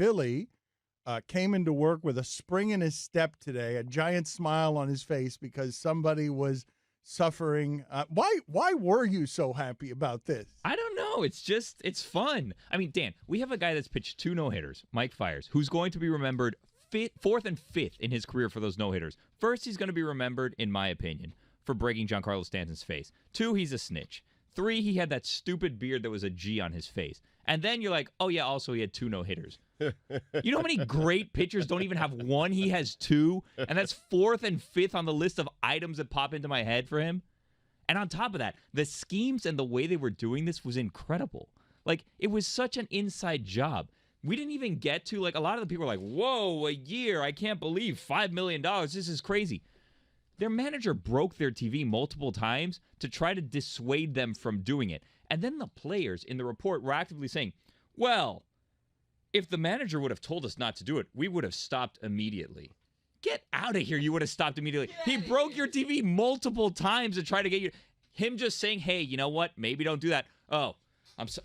Billy came into work with a spring in his step today, a giant smile on his face because somebody was suffering. Why were you so happy about this? I don't know. It's fun. I mean, Dan, we have a guy that's pitched 2 no-hitters, Mike Fiers, who's going to be remembered 4th and 5th in his career for those no-hitters. First, he's going to be remembered, in my opinion, for breaking Giancarlo Stanton's face. 2, he's a snitch. 3, he had that stupid beard that was a G on his face. And then you're like, oh yeah, also he had 2 no-hitters. You know how many great pitchers don't even have 1? He has 2, and that's 4th and 5th on the list of items that pop into my head for him. And on top of that, the schemes and the way they were doing this was incredible. Like, it was such an inside job. We didn't even get to, like, a lot of the people were like, whoa, a year, I can't believe $5 million, this is crazy. Their manager broke their TV multiple times to try to dissuade them from doing it. And then the players in the report were actively saying, well, if the manager would have told us not to do it, we would have stopped immediately. Get out of here. You would have stopped immediately. He broke your TV multiple times to try to get you. Him just saying, hey, you know what? Maybe don't do that. Oh,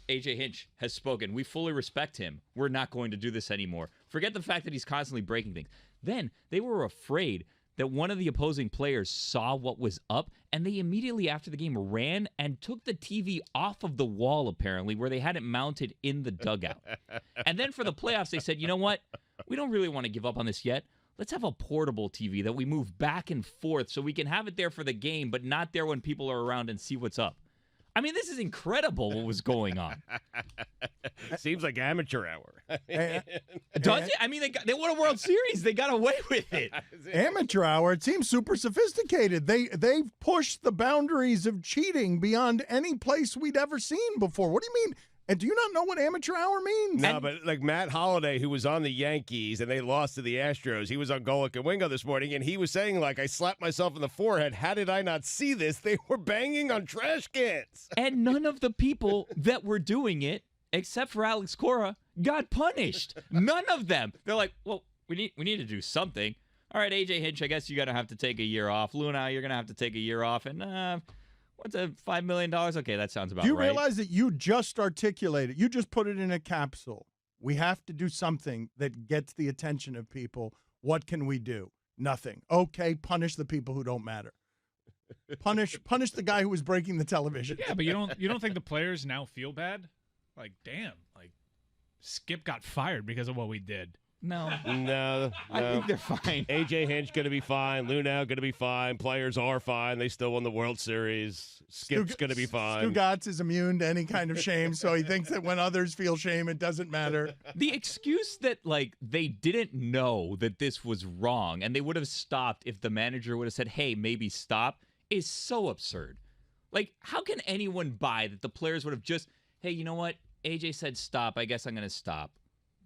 AJ Hinch has spoken. We fully respect him. We're not going to do this anymore. Forget the fact that he's constantly breaking things. Then they were afraid that one of the opposing players saw what was up, and they immediately after the game ran and took the TV off of the wall, apparently, where they had it mounted in the dugout. And then for the playoffs, they said, you know what? We don't really want to give up on this yet. Let's have a portable TV that we move back and forth so we can have it there for the game, but not there when people are around and see what's up. I mean, this is incredible what was going on. Seems like amateur hour. Does it? I mean, they won a World Series. They got away with it. Amateur hour. It seems super sophisticated. They've pushed the boundaries of cheating beyond any place we'd ever seen before. What do you mean? And do you not know what amateur hour means? No, but like Matt Holliday, who was on the Yankees and they lost to the Astros, he was on Golic and Wingo this morning, and he was saying, like, I slapped myself in the forehead. How did I not see this? They were banging on trash cans. And none of the people that were doing it, except for Alex Cora, got punished. None of them. They're like, well, we need to do something. All right, AJ Hinch, I guess you're going to have to take a year off. Luna, you're going to have to take a year off. And, what's $5 million? Okay, that sounds about right. Do you realize that you just articulated, you just put it in a capsule? We have to do something that gets the attention of people. What can we do? Nothing. Okay, punish the people who don't matter. Punish the guy who was breaking the television. Yeah, but you don't think the players now feel bad? Like, damn, like Skip got fired because of what we did. No. I think they're fine. AJ Hinch going to be fine. Lunau going to be fine. Players are fine. They still won the World Series. Skip's going to be fine. Stugotz is immune to any kind of shame, so he thinks that when others feel shame, it doesn't matter. The excuse that, like, they didn't know that this was wrong and they would have stopped if the manager would have said, hey, maybe stop, is so absurd. Like, how can anyone buy that the players would have just, hey, you know what? AJ said stop. I guess I'm going to stop.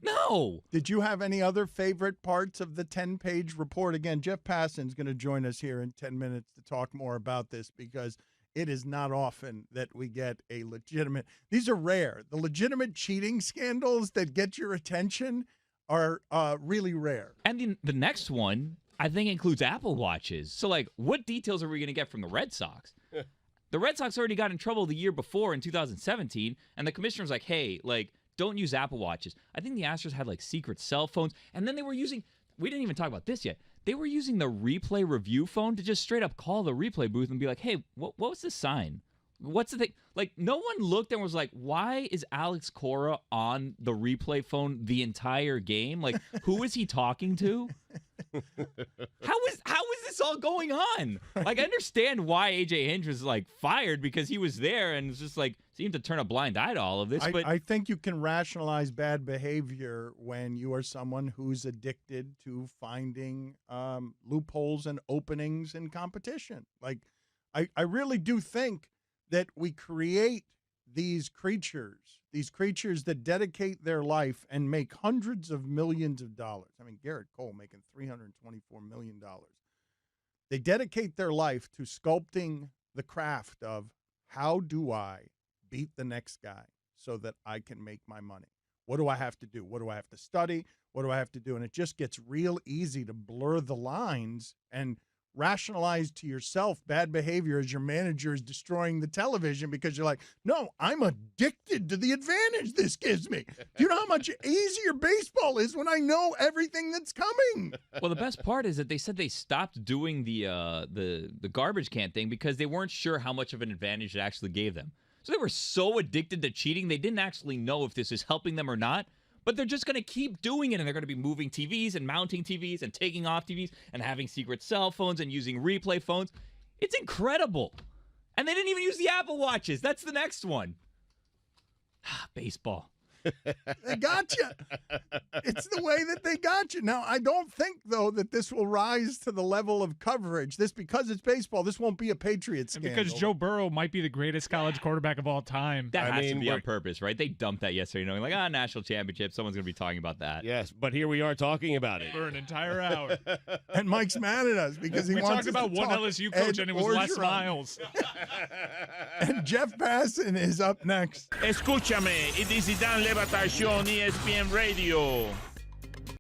No. Did you have any other favorite parts of the 10-page report? Again, Jeff Passan's going to join us here in 10 minutes to talk more about this because it is not often that we get a legitimate – these are rare. The legitimate cheating scandals that get your attention are really rare. And the next one, I think, includes Apple Watches. So, like, what details are we going to get from the Red Sox? The Red Sox already got in trouble the year before in 2017, and the commissioner was like, hey, like, don't use Apple Watches. I think the Astros had, like, secret cell phones. And then they were using – we didn't even talk about this yet. They were using the replay review phone to just straight up call the replay booth and be like, hey, what was the sign? What's the thing? Like, no one looked and was like, why is Alex Cora on the replay phone the entire game? Like, who is he talking to? How is this all going on? Like, I understand why AJ Hinch was, like, fired because he was there and it's just, like, seemed to turn a blind eye to all of this. But I think you can rationalize bad behavior when you are someone who's addicted to finding loopholes and openings in competition. Like, I really do think that we create these creatures that dedicate their life and make hundreds of millions of dollars. I mean, Garrett Cole making $324 million. They dedicate their life to sculpting the craft of how do I beat the next guy so that I can make my money? What do I have to do? What do I have to study? What do I have to do? And it just gets real easy to blur the lines and rationalize to yourself bad behavior as your manager is destroying the television because you're like, no, I'm addicted to the advantage this gives me. Do you know how much easier baseball is when I know everything that's coming? Well, the best part is that they said they stopped doing the garbage can thing because they weren't sure how much of an advantage it actually gave them. So they were so addicted to cheating, they didn't actually know if this is helping them or not. But they're just going to keep doing it, and they're going to be moving TVs and mounting TVs and taking off TVs and having secret cell phones and using replay phones. It's incredible. And they didn't even use the Apple Watches. That's the next one. Baseball. They got you. It's the way that they got you. Now, I don't think, though, that this will rise to the level of coverage. Because it's baseball, this won't be a Patriots scandal. Because Joe Burrow might be the greatest college quarterback of all time. That has to be on purpose, right? They dumped that yesterday, knowing like, national championship. Someone's going to be talking about that. Yes, but here we are talking about it. For an entire hour. And Mike's mad at us because he we wants talked about one LSU coach, and it was Les Miles. And Jeff Passan is up next. Escúchame, it is the LeBatard Show on ESPN Radio.